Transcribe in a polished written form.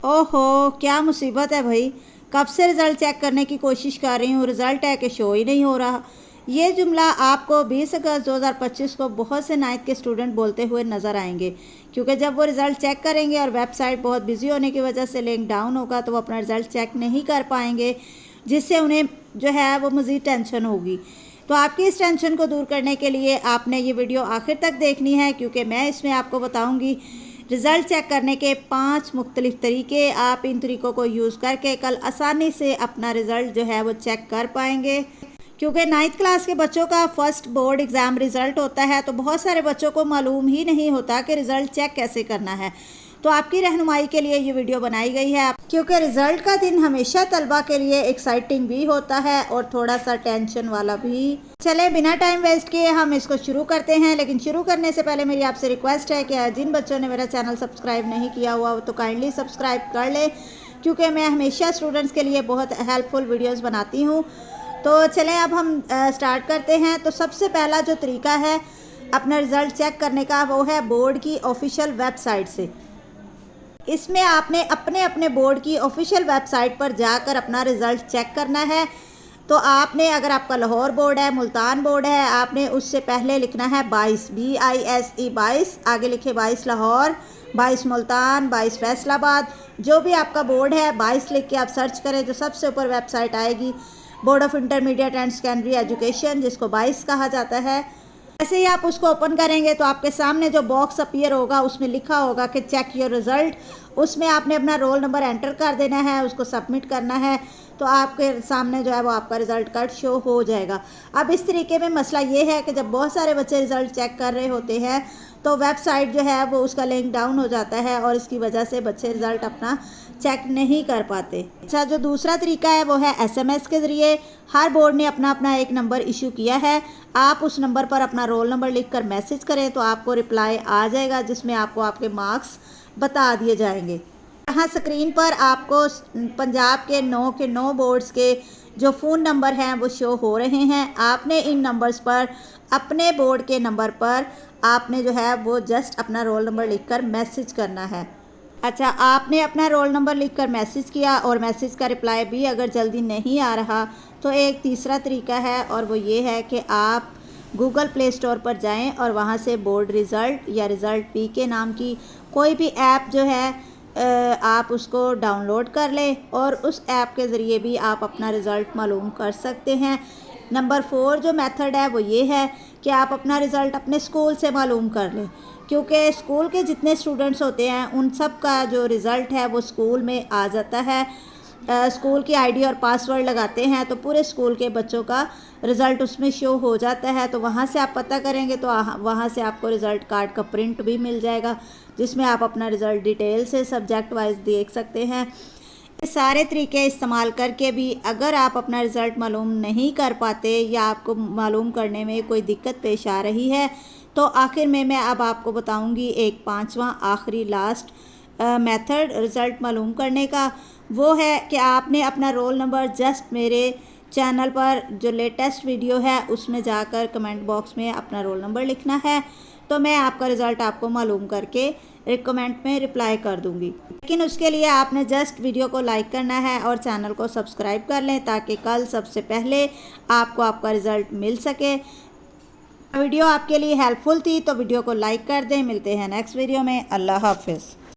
ओहो, क्या मुसीबत है भाई। कब से रिज़ल्ट चेक करने की कोशिश कर रही हूँ, रिज़ल्ट है कि शो ही नहीं हो रहा। ये जुमला आपको 20 अगस्त 2025 को बहुत से 9th के स्टूडेंट बोलते हुए नज़र आएंगे, क्योंकि जब वो रिज़ल्ट चेक करेंगे और वेबसाइट बहुत बिजी होने की वजह से लिंक डाउन होगा तो वो अपना रिज़ल्ट चेक नहीं कर पाएंगे, जिससे उन्हें जो है वो मज़ीद टेंशन होगी। तो आपकी इस टेंशन को दूर करने के लिए आपने ये वीडियो आखिर तक देखनी है, क्योंकि मैं इसमें आपको बताऊंगी रिज़ल्ट चेक करने के 5 मुख्तलिफ तरीके। आप इन तरीक़ों को यूज़ करके कल आसानी से अपना रिज़ल्ट जो है वो चेक कर पाएंगे, क्योंकि 9th क्लास के बच्चों का फर्स्ट बोर्ड एग्ज़ाम रिज़ल्ट होता है। तो बहुत सारे बच्चों को मालूम ही नहीं होता कि रिज़ल्ट चेक कैसे करना है। तो आपकी रहनुमाई के लिए ये वीडियो बनाई गई है, क्योंकि रिज़ल्ट का दिन हमेशा तलबा के लिए एक्साइटिंग भी होता है और थोड़ा सा टेंशन वाला भी। चले बिना टाइम वेस्ट किए हम इसको शुरू करते हैं। लेकिन शुरू करने से पहले मेरी आपसे रिक्वेस्ट है कि जिन बच्चों ने मेरा चैनल सब्सक्राइब नहीं किया हुआ तो काइंडली सब्सक्राइब कर ले, क्योंकि मैं हमेशा स्टूडेंट्स के लिए बहुत हेल्पफुल वीडियोज़ बनाती हूँ। तो चलें अब हम स्टार्ट करते हैं। तो सबसे पहला जो तरीका है अपना रिज़ल्ट चेक करने का, वो है बोर्ड की ऑफिशियल वेबसाइट से। इसमें आपने अपने अपने बोर्ड की ऑफिशियल वेबसाइट पर जाकर अपना रिज़ल्ट चेक करना है। तो आपने, अगर आपका लाहौर बोर्ड है, मुल्तान बोर्ड है, आपने उससे पहले लिखना है 22, BISE 22, आगे लिखे 22 लाहौर, 22 मुल्तान, 22 फैसलाबाद। जो भी आपका बोर्ड है 22 लिख के आप सर्च करें, जो सबसे ऊपर वेबसाइट आएगी board of intermediate and secondary education, जिसको 22 कहा जाता है। जैसे ही आप उसको ओपन करेंगे तो आपके सामने जो बॉक्स अपीयर होगा उसमें लिखा होगा कि चेक योर रिज़ल्ट। उसमें आपने अपना रोल नंबर एंटर कर देना है, उसको सबमिट करना है, तो आपके सामने जो है वो आपका रिज़ल्ट कार्ड शो हो जाएगा। अब इस तरीके में मसला ये है कि जब बहुत सारे बच्चे रिज़ल्ट चेक कर रहे होते हैं तो वेबसाइट जो है वो उसका लिंक डाउन हो जाता है और इसकी वजह से बच्चे रिज़ल्ट अपना चेक नहीं कर पाते। अच्छा, जो दूसरा तरीका है वो है SMS के ज़रिए। हर बोर्ड ने अपना अपना एक नंबर इशू किया है। आप उस नंबर पर अपना रोल नंबर लिखकर मैसेज करें तो आपको रिप्लाई आ जाएगा, जिसमें आपको आपके मार्क्स बता दिए जाएंगे। यहाँ स्क्रीन पर आपको पंजाब के 9 बोर्ड्स के जो फ़ोन नंबर हैं वो शो हो रहे हैं। आपने इन नंबर्स पर, अपने बोर्ड के नंबर पर आपने जो है वो जस्ट अपना रोल नंबर लिखकर मैसेज करना है। अच्छा, आपने अपना रोल नंबर लिखकर मैसेज किया और मैसेज का रिप्लाई भी अगर जल्दी नहीं आ रहा तो एक तीसरा तरीका है, और वो ये है कि आप गूगल प्ले स्टोर पर जाएं और वहां से बोर्ड रिज़ल्ट या रिज़ल्ट PK नाम की कोई भी ऐप जो है आप उसको डाउनलोड कर लें और उस ऐप के ज़रिए भी आप अपना रिज़ल्ट मालूम कर सकते हैं। नंबर 4 जो मेथड है वो ये है कि आप अपना रिज़ल्ट अपने स्कूल से मालूम कर लें, क्योंकि स्कूल के जितने स्टूडेंट्स होते हैं उन सब का जो रिज़ल्ट है वो स्कूल में आ जाता है। स्कूल की ID और पासवर्ड लगाते हैं तो पूरे स्कूल के बच्चों का रिज़ल्ट उसमें शो हो जाता है। तो वहाँ से आप पता करेंगे तो वहाँ से आपको रिज़ल्ट कार्ड का प्रिंट भी मिल जाएगा, जिसमें आप अपना रिज़ल्ट डिटेल से सब्जेक्ट वाइज देख सकते हैं। ये सारे तरीके इस्तेमाल करके भी अगर आप अपना रिज़ल्ट मालूम नहीं कर पाते या आपको मालूम करने में कोई दिक्कत पेश आ रही है, तो आखिर में मैं अब आपको बताऊंगी एक 5वां आखिरी लास्ट मेथड रिज़ल्ट मालूम करने का। वो है कि आपने अपना रोल नंबर जस्ट मेरे चैनल पर जो लेटेस्ट वीडियो है उसमें जाकर कमेंट बॉक्स में अपना रोल नंबर लिखना है, तो मैं आपका रिज़ल्ट आपको मालूम करके कमेंट में रिप्लाई कर दूंगी। लेकिन उसके लिए आपने जस्ट वीडियो को लाइक करना है और चैनल को सब्सक्राइब कर लें, ताकि कल सबसे पहले आपको आपका रिज़ल्ट मिल सके। वीडियो आपके लिए हेल्पफुल थी तो वीडियो को लाइक कर दें। मिलते हैं नेक्स्ट वीडियो में। अल्लाह हाफिज़।